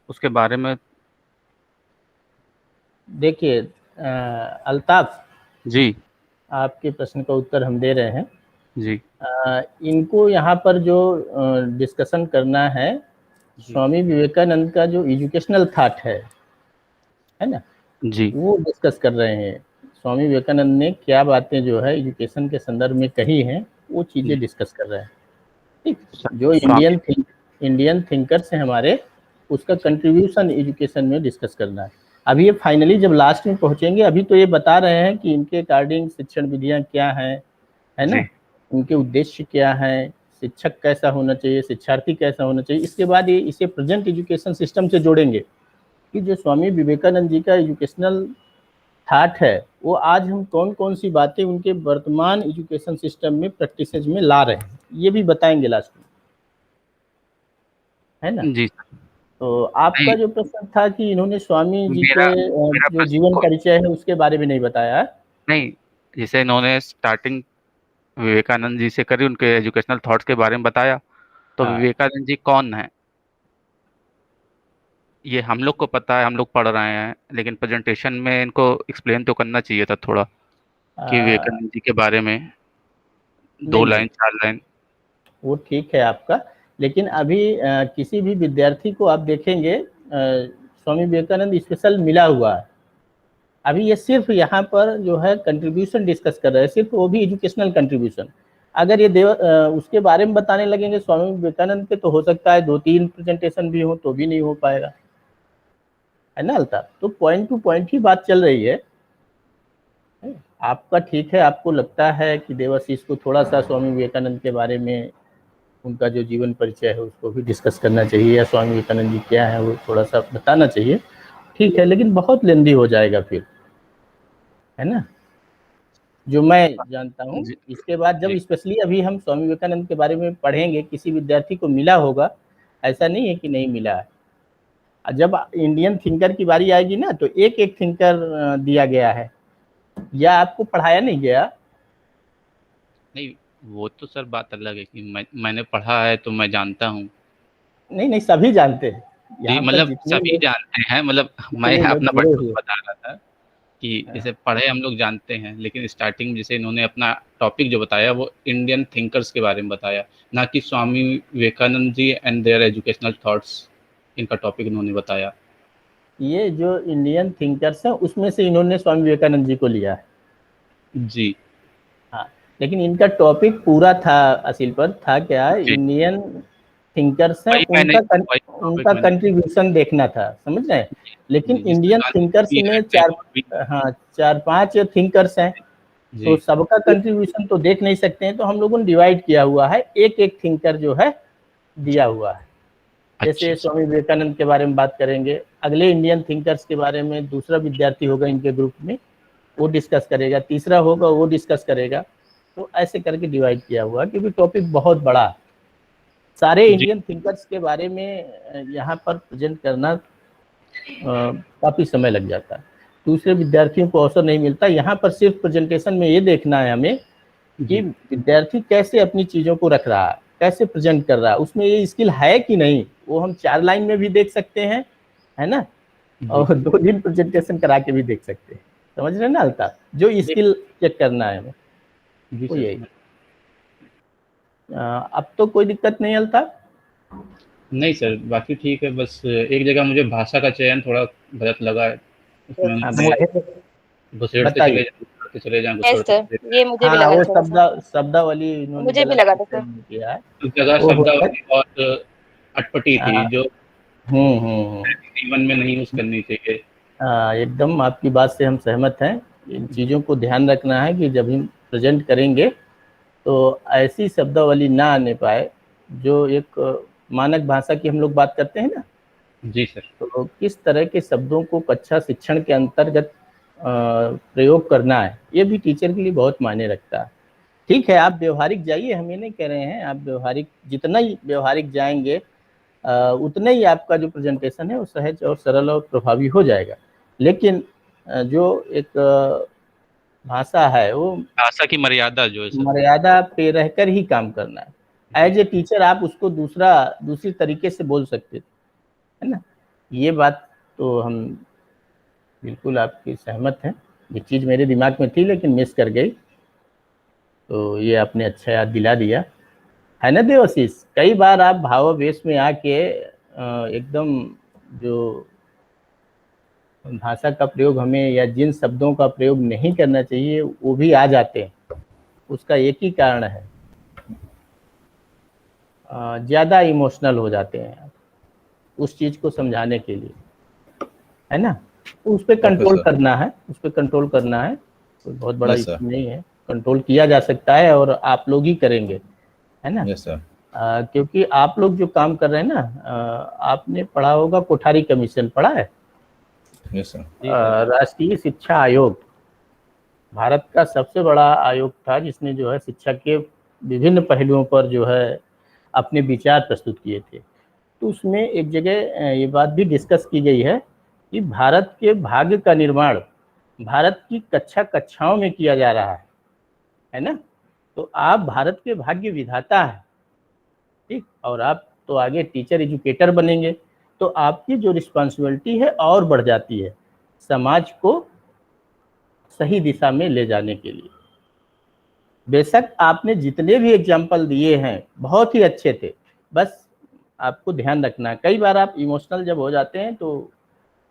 उसके बारे में। देखिए अल्ताफ जी आपके प्रश्न का उत्तर हम दे रहे हैं। जी इनको यहाँ पर जो डिस्कशन करना है, जी स्वामी विवेकानंद का जो एजुकेशनल थाट है ना, जी वो डिस्कस कर रहे हैं। स्वामी विवेकानंद ने क्या बातें जो है एजुकेशन के संदर्भ में कही हैं वो चीज़ें डिस्कस कर रहे हैं, ठीक। जो स्वामी इंडियन थिंकर्स हैं हमारे, उसका कंट्रीब्यूशन एजुकेशन में डिस्कस करना है। अभी ये फाइनली जब लास्ट में पहुंचेंगे, अभी तो ये बता रहे हैं कि इनके अकॉर्डिंग शिक्षण विधियां क्या हैं, है ना, उनके उद्देश्य क्या हैं, शिक्षक कैसा होना चाहिए, शिक्षार्थी कैसा होना चाहिए। इसके बाद ये इसे प्रेजेंट एजुकेशन सिस्टम से जोड़ेंगे कि जो स्वामी विवेकानंद जी का एजुकेशनल थाट है वो आज हम कौन कौन सी बातें उनके वर्तमान एजुकेशन सिस्टम में प्रैक्टिसेज में ला रहे हैं, ये भी बताएंगे लास्ट में, है ना। जी। तो आपका जो प्रश्न था कि इन्होंने स्वामी जी मेरा के मेरा जो प्रश्न जीवन परिचय है उसके बारे में नहीं बताया है। नहीं, जैसे इन्होंने स्टार्टिंग विवेकानंद जी से करी, उनके एजुकेशनल थॉट्स के बारे में बताया, तो हाँ विवेकानंद जी कौन है ये हम लोग को पता है, हम लोग पढ़ रहे हैं, लेकिन प्रेजेंटेशन में इनको एक्सप्लेन तो करना चाहिए था थोड़ा कि विवेकानंद जी के बारे में 2 नहीं नहीं लाइन 4 लाइन। वो ठीक है आपका, लेकिन अभी किसी भी विद्यार्थी को आप देखेंगे स्वामी विवेकानंद स्पेशल मिला हुआ है। अभी ये सिर्फ यहाँ पर जो है कंट्रीब्यूशन डिस्कस कर रहे हैं, सिर्फ वो भी एजुकेशनल कंट्रीब्यूशन। अगर ये उसके बारे में बताने लगेंगे स्वामी विवेकानंद के, तो हो सकता है 2-3 प्रेजेंटेशन भी हो तो भी नहीं हो पाएगा, है ना अल्ताफ। तो पॉइंट टू पॉइंट ही बात चल रही है। आपका ठीक है, आपको लगता है कि देवाशीष को थोड़ा सा स्वामी विवेकानंद के बारे में, उनका जो जीवन परिचय है उसको भी डिस्कस करना चाहिए, या स्वामी विवेकानंद जी क्या है वो थोड़ा सा बताना चाहिए, ठीक है, लेकिन बहुत लेंदी हो जाएगा फिर, है ना। जो मैं जानता हूँ। जी, इसके बाद जब जी। स्पेशली अभी हम स्वामी विवेकानंद के बारे में पढ़ेंगे, किसी विद्यार्थी को मिला होगा, ऐसा नहीं है कि नहीं मिला है। जब इंडियन थिंकर की बारी आएगी ना, तो एक थिंकर दिया गया है, या आपको पढ़ाया नहीं गया? नहीं, वो तो सर बात अलग है कि मैंने पढ़ा है तो मैं जानता हूँ। नहीं नहीं, सभी जानते हैं जी, यहाँ पर मतलब जितने सभी लोग जानते हैं, मतलब मैं जितने लोग अपना जुड़े पर्सपेक्टिव हुए। बता रहा था कि हाँ, जैसे पढ़े हम लोग जानते हैं, लेकिन स्टार्टिंग में जैसे इन्होंने अपना टॉपिक जो बताया वो इंडियन थिंकर्स के बारे में बताया, ना कि Swami Vivekananda ji and there educational thoughts, इनका टॉपिक इन्होंने बताया। ये जो इंडियन थिंकर्स हैं उसमें से इन्होंने स्वामी विवेकानंद जी को लिया है। जी, हाँ, लेकिन इनका टॉपिक पूरा था, असल पर था क्या, जी, इंडियन थिंकर्स हैं, वही टॉपिक उनका मैंने कंट्रीब्यूशन देखना था, समझ रहे हैं। लेकिन जी, जिसमें इंडियन गांधी जी थिंकर्स भी में ऐड थे और भी। हाँ, 4-5 थिंकर्स हैं, तो जी, सबका कंट्रीब्यूशन तो देख नहीं सकते हैं, तो हम लोगों ने डिवाइड किया हुआ है, एक थिंकर जो है दिया हुआ है। अच्छा, जैसे स्वामी विवेकानंद के बारे में बात करेंगे, अगले इंडियन थिंकर्स के बारे में दूसरा विद्यार्थी होगा इनके ग्रुप में, वो डिस्कस करेगा, तीसरा होगा वो डिस्कस करेगा। तो ऐसे करके डिवाइड किया हुआ, क्योंकि टॉपिक बहुत बड़ा, सारे जी, इंडियन थिंकर्स के बारे में यहाँ पर प्रेजेंट करना काफ़ी समय लग जाता है, दूसरे विद्यार्थियों को अवसर नहीं मिलता। यहाँ पर सिर्फ प्रेजेंटेशन में ये देखना है हमें कि जी, विद्यार्थी कैसे अपनी चीज़ों को रख रहा है, कैसे प्रेजेंट कर रहा है, उसमें ये स्किल है कि नहीं, वो हम 4 लाइन में भी देख सकते हैं, है ना, जी, और 2 दिन प्रेजेंटेशन करा के भी देख सकते हैं। समझ रहे हैं ना अल्ताफ, जो जी, स्किल चेक करना है हमें, जी वो सर। यही। अब तो कोई दिक्कत नहीं अल्ताफ? नहीं सर, बाकी ठीक है, बस एक जगह मुझे भाषा का चयन थोड़ा गलत लगा है। उसमें हाँ, उन्होंने मुझे घुसेड़ते चले बताइए। जाएँ, घुसेड़ते चले जाएँ, यस घुसेड़ते सर, चले जाएँ। ये मुझे भी हाँ, लगा वो था थोड़ा-सा। शब्दावली इन्होंने मुझे भी गलत लगा था सर। चयन किया है, उस जगह वो होता है। शब्दावली बहुत अटपटी थी, हाँ, जो हुँ। जीवन में नहीं यूज़ करनी चाहिए। एकदम आपकी बात से हम सहमत हैं। इन चीज़ों को ध्यान रखना है कि जब हम प्रेज़ेंट करेंगे, तो ऐसी शब्दावली ना आने पाए, जो एक मानक भाषा की हम लोग बात करते हैं ना, जी सर। तो किस तरह के शब्दों को कक्षा शिक्षण के अंतर्गत प्रयोग करना है, ये भी टीचर के लिए बहुत मायने रखता है। ठीक है, आप व्यवहारिक जाइए, हम ये नहीं कह रहे हैं, आप व्यवहारिक जितना ही व्यवहारिक जाएँगे उतना ही आपका जो प्रेजेंटेशन है वो सहज और सरल और प्रभावी हो जाएगा। लेकिन जो एक भाषा है वो भाषा की मर्यादा जो है सर। मर्यादा पे रहकर ही काम करना है। जी, एज़ ए टीचर आप उसको दूसरी तरीके से बोल सकते थे, है ना? ये बात तो हम बिल्कुल आपकी सहमत हैं। ये चीज़ मेरे दिमाग में थी लेकिन मिस कर गई, तो ये आपने अच्छा याद दिला दिया। है ना देवाशीष? कई बार आप भावावेश में आके एकदम जो भाषा का प्रयोग हमें या जिन शब्दों का प्रयोग नहीं करना चाहिए वो भी आ जाते हैं। उसका एक ही कारण है, ज़्यादा इमोशनल हो जाते हैं आप उस चीज़ को समझाने के लिए, है ना? तो उस पे Okay, कंट्रोल sir. करना है, उस पे कंट्रोल करना है, कोई बहुत बड़ा Yes, sir. इश्यू नहीं है, कंट्रोल किया जा सकता है और आप लोग ही करेंगे, है ना? Yes, sir. क्योंकि आप लोग जो काम कर रहे हैं ना, आपने पढ़ा होगा कोठारी कमीशन, पढ़ा है? Yes, sir. जी सर। राष्ट्रीय शिक्षा आयोग भारत का सबसे बड़ा आयोग था, जिसने जो है शिक्षा के विभिन्न पहलुओं पर जो है अपने विचार प्रस्तुत किए थे। तो उसमें एक जगह ये बात भी डिस्कस की गई है कि भारत के भाग्य का निर्माण भारत की कक्षाओं में किया जा रहा है ना? तो आप भारत के भाग्य विधाता हैं, ठीक? और आप तो आगे टीचर एजुकेटर बनेंगे, तो आपकी जो रिस्पॉन्सिबिलिटी है और बढ़ जाती है, समाज को सही दिशा में ले जाने के लिए। बेशक आपने जितने भी एग्जाम्पल दिए हैं बहुत ही अच्छे थे, बस आपको ध्यान रखना है, कई बार आप इमोशनल जब हो जाते हैं तो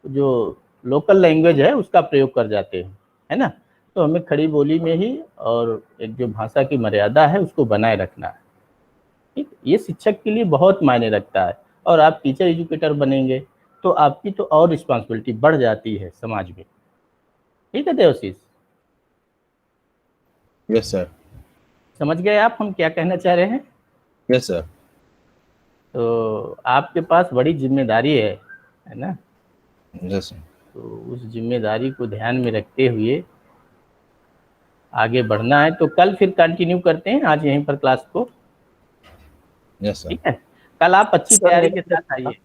जो लोकल लैंग्वेज है उसका प्रयोग कर जाते हैं, है ना? तो हमें खड़ी बोली में ही और एक जो भाषा की मर्यादा है उसको बनाए रखना है, ठीक? ये शिक्षक के लिए बहुत मायने रखता है, और आप टीचर एजुकेटर बनेंगे तो आपकी तो और रिस्पॉन्सिबिलिटी बढ़ जाती है समाज में। ठीक है देवशीष, Yes, sir. समझ गए आप हम क्या कहना चाह रहे हैं? Yes, sir. तो आपके पास बड़ी जिम्मेदारी है ना? Yes, sir. तो उस जिम्मेदारी को ध्यान में रखते हुए आगे बढ़ना है। तो कल फिर कंटिन्यू करते हैं आज यहीं पर क्लास को, यस सर। ठीक है। कल आप अच्छी सर, तैयारी मेरा के साथ आइए।